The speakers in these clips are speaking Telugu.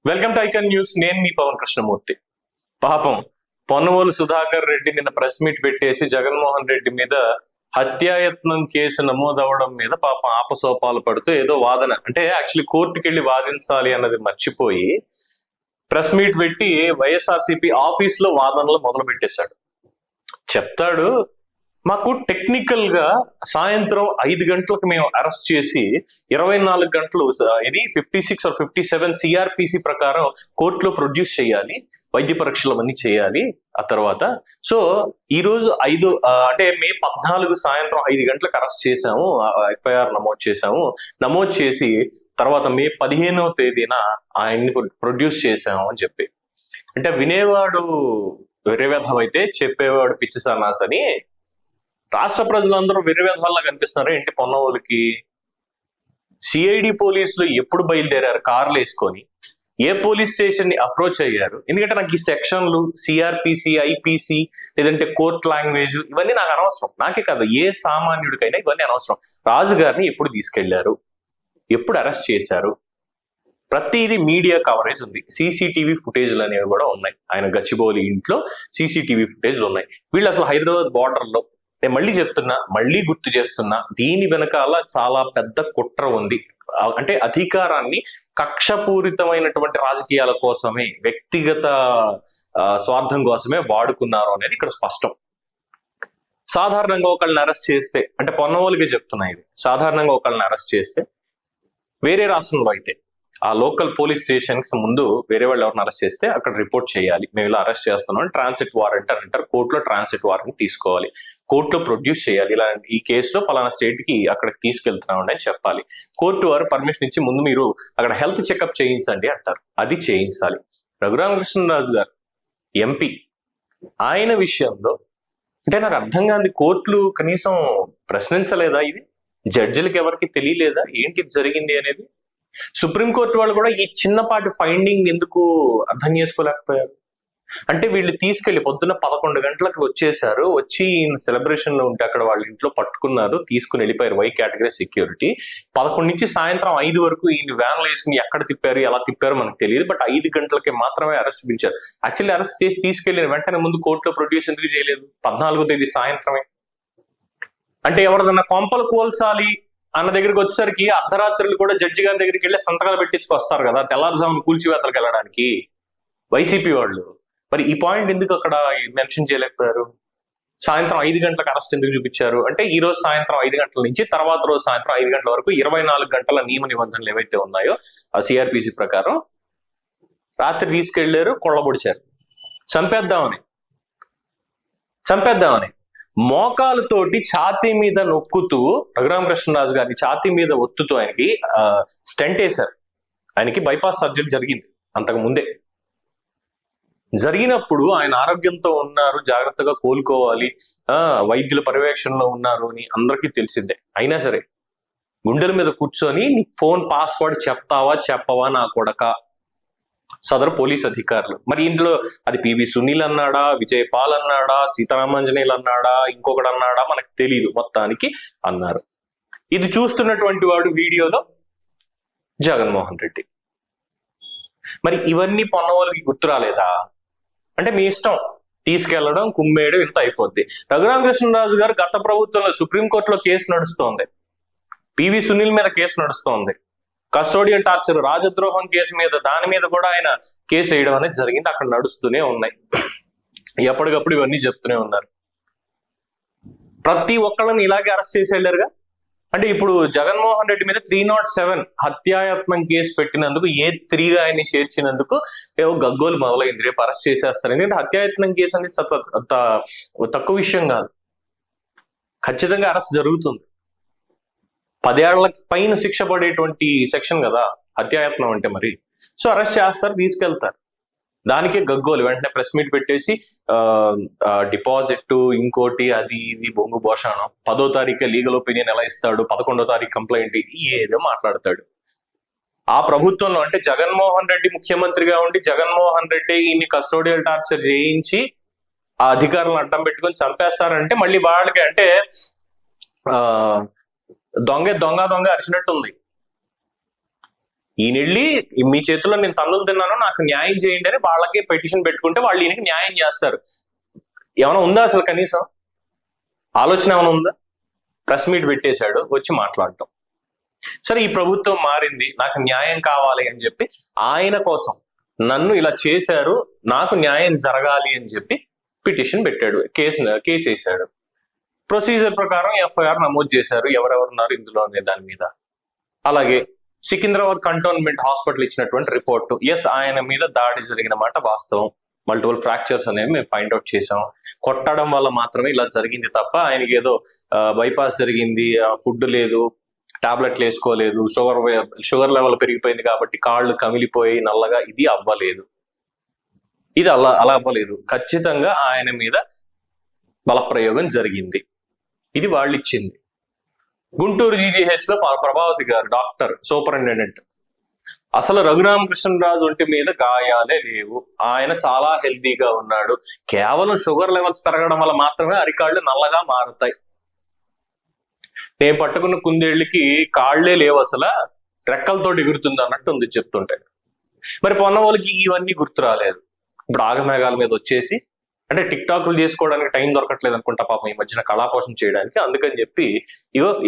Welcome to icon news. నేను మీ పవన్ కృష్ణమూర్తి. పాపం పొన్నవోలు సుధాకర్ రెడ్డి నిన్న ప్రెస్ మీట్ పెట్టేసి జగన్మోహన్ రెడ్డి మీద హత్యాయత్నం కేసు నమోదవడం మీద పాపం ఆపసోపాలు పడుతూ ఏదో వాదన, అంటే యాక్చువల్లీ కోర్టుకి వెళ్ళి వాదించాలి అన్నది మర్చిపోయి ప్రెస్ మీట్ పెట్టి వైఎస్ఆర్సీపీ ఆఫీస్ లో వాదనలు మొదలు పెట్టేశాడు. చెప్తాడు, మాకు టెక్నికల్ గా సాయంత్రం 5 గంటలకు మేము అరెస్ట్ చేసి 24 గంటలు ఇది 56 or 57 సిఆర్పిసి ప్రకారం కోర్టులో ప్రొడ్యూస్ చేయాలి, వైద్య పరీక్షలు అవన్నీ చేయాలి. ఆ తర్వాత సో ఈ రోజు అంటే మే 14 సాయంత్రం 5 గంటలకు అరెస్ట్ చేశాము, ఎఫ్ఐఆర్ నమోదు చేసి తర్వాత మే 15వ తేదీన ఆయన్ని ప్రొడ్యూస్ చేశాము అని చెప్పి. అంటే వినేవాడు వెర్రివేధవైతే చెప్పేవాడు పిచ్చి సన్నాస్ అని రాష్ట్ర ప్రజలందరూ వెర్రివేధవాల్లా కనిపిస్తున్నారు ఏంటి పొన్నవోలుకి? సిఐడి పోలీసులు ఎప్పుడు బయలుదేరారు కార్లు వేసుకొని, ఏ పోలీస్ స్టేషన్ ని అప్రోచ్ అయ్యారు? ఎందుకంటే నాకు ఈ సెక్షన్లు సిఆర్పిసి, ఐపీసీ, లేదంటే కోర్ట్ లాంగ్వేజ్ ఇవన్నీ నాకు అనవసరం. నాకే కాదు, ఏ సామాన్యుడికైనా ఇవన్నీ అనవసరం. రాజుగారిని ఎప్పుడు తీసుకెళ్లారు, ఎప్పుడు అరెస్ట్ చేశారు, ప్రతిదీ మీడియా కవరేజ్ ఉంది. సీసీటీవీ ఫుటేజ్లు అనేవి కూడా ఉన్నాయి. ఆయన గచ్చిబౌలి ఇంట్లో సీసీటీవీ ఫుటేజ్లు ఉన్నాయి. వీళ్ళు అసలు హైదరాబాద్ బార్డర్ లో, నేను మళ్ళీ చెప్తున్నా, మళ్ళీ గుర్తు చేస్తున్నా, దీని వెనకాల చాలా పెద్ద కుట్ర ఉంది. అంటే అధికారాన్ని కక్షపూరితమైనటువంటి రాజకీయాల కోసమే, వ్యక్తిగత స్వార్థం కోసమే వాడుకున్నారు అనేది ఇక్కడ స్పష్టం. సాధారణంగా ఒకళ్ళని అరెస్ట్ చేస్తే, అంటే పొన్నవోలుగా చెప్తున్నా ఇది, సాధారణంగా ఒకళ్ళని అరెస్ట్ చేస్తే వేరే రాష్ట్రంలో అయితే ఆ లోకల్ పోలీస్ స్టేషన్ కి ముందు వేరే వాళ్ళు ఎవరిని అరెస్ట్ చేస్తే అక్కడ రిపోర్ట్ చేయాలి, మేము ఇలా అరెస్ట్ చేస్తున్నాం, ట్రాన్సిట్ వారెంట్ అని అంటారు. కోర్టులో ట్రాన్సిట్ వారెంట్ తీసుకోవాలి, కోర్టులో ప్రొడ్యూస్ చేయాలి, ఇలా ఈ కేసులో ఫలానా స్టేట్ కి అక్కడికి తీసుకెళ్తున్నామండి అని చెప్పాలి. కోర్టు వారు పర్మిషన్ ఇచ్చి ముందు మీరు అక్కడ హెల్త్ చెకప్ చేయించండి అంటారు, అది చేయించాలి. రఘురామకృష్ణరాజు గారు ఎంపీ, ఆయన విషయంలో అంటే నాకు అర్థం కాదు, కోర్టులు కనీసం ప్రశ్నించలేదా? ఇది జడ్జిలకు ఎవరికి తెలియలేదా ఏంటి జరిగింది అనేది? సుప్రీంకోర్టు వాళ్ళు కూడా ఈ చిన్నపాటి ఫైండింగ్ ఎందుకు అర్థం చేసుకోలేకపోయారు? అంటే వీళ్ళు తీసుకెళ్లి పొద్దున్న 11 గంటలకు వచ్చేసారు, వచ్చి సెలబ్రేషన్ లో ఉంటే అక్కడ వాళ్ళ ఇంట్లో పట్టుకున్నారు, తీసుకుని వెళ్ళిపోయారు వై కేటగిరీ సెక్యూరిటీ. 11 నుంచి సాయంత్రం 5 వరకు ఈ వ్యాన్లు వేసుకుని ఎక్కడ తిప్పారు, ఎలా తిప్పారో మనకు తెలియదు. బట్ 5 గంటలకి మాత్రమే అరెస్ట్ చూపించారు. యాక్చువల్లీ అరెస్ట్ చేసి తీసుకెళ్లిన వెంటనే ముందు కోర్టులో ప్రొడ్యూస్ ఎందుకు చేయలేదు? 14వ తేదీ సాయంత్రమే. అంటే ఎవరిదన్నా కొంపలు కోల్చాలి అన్న దగ్గరికి వచ్చేసరికి అర్ధరాత్రులు కూడా జడ్జి గారి దగ్గరికి వెళ్ళి సంతకాలు పెట్టించుకొస్తారు కదా, తెల్లారుజామున కూల్చివేతలకు వెళ్ళడానికి వైసీపీ వాళ్ళు. మరి ఈ పాయింట్ ఎందుకు అక్కడ మెన్షన్ చేయలేకపోయారు? సాయంత్రం 5 గంటలకు అరెస్ట్ ఎందుకు చూపించారు? అంటే ఈ రోజు సాయంత్రం 5 గంటల నుంచి తర్వాత రోజు సాయంత్రం 5 గంటల వరకు 24 గంటల నియమ నిబంధనలు ఏవైతే ఉన్నాయో ఆ సిఆర్పిసి ప్రకారం రాత్రి తీసుకెళ్లారు, కొళ్ళబొడిచారు, చంపేద్దామని మోకాలతోటి ఛాతీ మీద నొక్కుతూ, రఘురామకృష్ణరాజు గారిని ఛాతీ మీద ఒత్తుతూ ఆయనకి స్టెంట్ వేశారు. ఆయనకి బైపాస్ సర్జరీ జరిగింది అంతకు ముందే. జరిగినప్పుడు ఆయన ఆరోగ్యంతో ఉన్నారు, జాగ్రత్తగా కోలుకోవాలి, వైద్యుల పర్యవేక్షణలో ఉన్నారు అని అందరికీ తెలిసిందే. అయినా సరే గుండెల మీద కూర్చొని నీ ఫోన్ పాస్వర్డ్ చెప్తావా చెప్పవా నా కొడక సదరు పోలీస్ అధికారులు. మరి ఇందులో అది పివి సునీల్ అన్నాడా, విజయ్ పాల్ అన్నాడా, సీతారామాంజనేయులు అన్నాడా, ఇంకొకటి అన్నాడా మనకు తెలియదు, మొత్తానికి అన్నారు. ఇది చూస్తున్నటువంటి వాడు వీడియోలో జగన్మోహన్ రెడ్డి. మరి ఇవన్నీ పొన్నవోలుకి గుర్తు రాలేదా? అంటే మీ ఇష్టం, తీసుకెళ్లడం, కుమ్మేయడం, ఇంత అయిపోద్ది. రఘురామకృష్ణరాజు గారు గత ప్రభుత్వంలో సుప్రీంకోర్టులో కేసు నడుస్తోంది, పివి సునీల్ మీద కేసు నడుస్తోంది, కస్టోడియల్ టార్చర్, రాజద్రోహం కేసు మీద, దాని మీద కూడా ఆయన కేసు వేయడం అనేది జరిగింది. అక్కడ నడుస్తూనే ఉన్నాయి, ఎప్పటికప్పుడు ఇవన్నీ చెప్తూనే ఉన్నారు. ప్రతి ఒక్కళ్ళని ఇలాగే అరెస్ట్ చేసి వెళ్ళారుగా. అంటే ఇప్పుడు జగన్మోహన్ రెడ్డి మీద 307 హత్యాయత్నం కేసు పెట్టినందుకు, A3 ఆయన్ని చేర్చినందుకు ఏవో గగ్గోలు మొదలైంది, రేపు అరెస్ట్ చేసేస్తారు. ఎందుకంటే హత్యాయత్నం కేసు అనేది తక్కువ విషయం కాదు, ఖచ్చితంగా అరెస్ట్ జరుగుతుంది. 10 ఏళ్లకి పైన శిక్ష పడేటువంటి సెక్షన్ కదా హత్యాయత్నం అంటే. మరి సో అరెస్ట్ చేస్తారు, తీసుకెళ్తారు, దానికే గగ్గోలు. వెంటనే ప్రెస్ మీట్ పెట్టేసి డిపాజిట్, ఇంకోటి, అది ఇది బొంగు భోషణం, 10వ తారీఖు లీగల్ ఒపీనియన్ ఎలా ఇస్తాడు, 11వ తారీఖు కంప్లైంట్, ఏదో మాట్లాడతాడు. ఆ ప్రభుత్వంలో అంటే జగన్మోహన్ రెడ్డి ముఖ్యమంత్రిగా ఉండి జగన్మోహన్ రెడ్డి ఈయన్ని కస్టోడియల్ టార్చర్ చేయించి ఆ అధికారులను అడ్డం పెట్టుకొని చంపేస్తారంటే మళ్ళీ వాళ్ళకి అంటే దొంగ అరిచినట్టు ఉంది. ఈయన వెళ్ళి మీ చేతుల్లో నేను తన్నులు తిన్నాను, నాకు న్యాయం చేయండి అని వాళ్ళకి పిటిషన్ పెట్టుకుంటే వాళ్ళు ఈయనకి న్యాయం చేస్తారు. ఏమైనా ఉందా అసలు కనీసం ఆలోచన ఏమైనా ఉందా? ప్రెస్ మీట్ పెట్టేశాడు, వచ్చి మాట్లాడటం. సరే, ఈ ప్రభుత్వం మారింది, నాకు న్యాయం కావాలి అని చెప్పి ఆయన కోసం నన్ను ఇలా చేశారు, నాకు న్యాయం జరగాలి అని చెప్పి పిటిషన్ పెట్టాడు, కేసు వేశాడు. ప్రొసీజర్ ప్రకారం ఎఫ్ఐఆర్ నమోదు చేశారు, ఎవరెవరున్నారు ఇందులో అనే దాని మీద. అలాగే సికింద్రాబాద్ కంటోన్మెంట్ హాస్పిటల్ ఇచ్చినటువంటి రిపోర్టు, ఎస్ ఆయన మీద దాడి జరిగిన మాట వాస్తవం, మల్టిపుల్ ఫ్రాక్చర్స్ అనేవి మేము ఫైండ్ అవుట్ చేసాం, కొట్టడం వల్ల మాత్రమే ఇలా జరిగింది తప్ప ఆయనకి ఏదో బైపాస్ జరిగింది, ఫుడ్ లేదు, టాబ్లెట్లు వేసుకోలేదు, షుగర్ లెవెల్ పెరిగిపోయింది కాబట్టి కాళ్ళు కమిలిపోయి నల్లగా, ఇది అవ్వలేదు, ఇది అలా అవ్వలేదు, ఖచ్చితంగా ఆయన మీద బలప్రయోగం జరిగింది, ఇది వాళ్ళు ఇచ్చింది. గుంటూరు GGH లో ప్రభావతి గారు డాక్టర్ సూపరింటెండెంట్, అసలు రఘురామకృష్ణరాజు ఒంటి మీద గాయాలే లేవు, ఆయన చాలా హెల్తీగా ఉన్నాడు, కేవలం షుగర్ లెవెల్స్ పెరగడం వల్ల మాత్రమే అరికాళ్ళు నల్లగా మారుతాయి, నేను పట్టుకున్న కుందేళ్ళకి కాళ్లే లేవు, అసలు రెక్కలతో ఎగురుతుంది అన్నట్టు ఉంది చెప్తుంటే. మరి పొన్నవాళ్ళకి ఇవన్నీ గుర్తు రాలేదు. ఇప్పుడు ఆగమేఘాల మీద వచ్చేసి, అంటే టిక్ టాక్లు చేసుకోవడానికి టైం దొరకట్లేదు అనుకుంటా పాపం ఈ మధ్యన కళాపోషణ చేయడానికి, అందుకని చెప్పి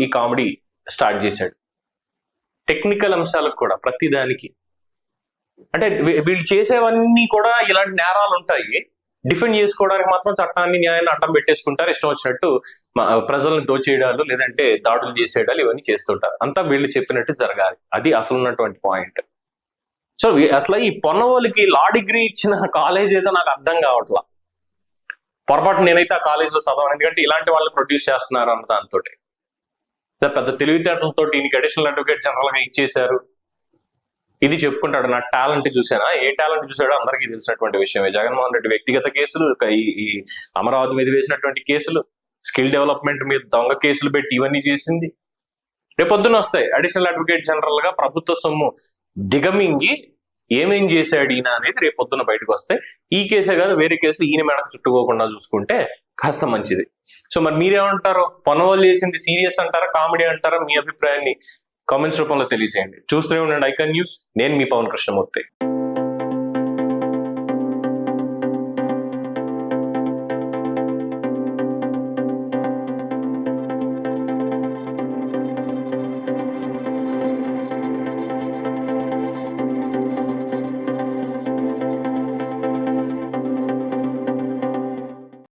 ఈ కామెడీ స్టార్ట్ చేశాడు. టెక్నికల్ అంశాలకు కూడా ప్రతిదానికి, అంటే వీళ్ళు చేసేవన్నీ కూడా ఇలాంటి నేరాలు ఉంటాయి, డిఫెండ్ చేసుకోవడానికి మాత్రం చట్టాన్ని న్యాయాన్ని అడ్డం పెట్టేసుకుంటారు, ఇష్టం వచ్చినట్టు ప్రజలను దోచేయడాలు లేదంటే దాడులు చేసేయడాలు ఇవన్నీ చేస్తుంటారు. అంతా వీళ్ళు చెప్పినట్టు జరగాలి, అది అసలు ఉన్నటువంటి పాయింట్. సో అసలు ఈ పొన్నవాళ్ళకి లా డిగ్రీ ఇచ్చిన కాలేజ్ ఏదో నాకు అర్థం కావట్లా. పొరపాటు నేనైతే ఆ కాలేజీలో చదవను, ఎందుకంటే ఇలాంటి వాళ్ళు ప్రొడ్యూస్ చేస్తున్నారు అన్న దాంతో. పెద్ద తెలివితేటలతో ఈయనకి అడిషనల్ అడ్వకేట్ జనరల్ గా ఇచ్చేశారు, ఇది చెప్పుకుంటాడు, నా టాలెంట్ చూసానా, ఏ టాలెంట్ చూసాడో అందరికీ తెలిసినటువంటి విషయమే. జగన్మోహన్ రెడ్డి వ్యక్తిగత కేసులు, ఈ అమరావతి మీద వేసినటువంటి కేసులు, స్కిల్ డెవలప్మెంట్ మీద దొంగ కేసులు పెట్టి ఇవన్నీ చేసింది. రేపొద్దున వస్తాయి అడిషనల్ అడ్వకేట్ జనరల్ గా ప్రభుత్వ సొమ్ము దిగమింగి ఏమేం చేశాడు ఈయన అనేది రేపొద్దున బయటకు వస్తాయి. ఈ కేసే కాదు, వేరే కేసులు ఈయన మెడకు చుట్టుకోకుండా చూసుకుంటే కాస్త మంచిది. సో మరి మీరేమంటారో, పొన్నవాళ్ళు చేసింది సీరియస్ అంటారా, కామెడీ అంటారా? మీ అభిప్రాయాన్ని కామెంట్స్ రూపంలో తెలియజేయండి. చూస్తూనే ఉండండి ఐకాన్ న్యూస్. నేను మీ పవన్ కృష్ణమూర్తి.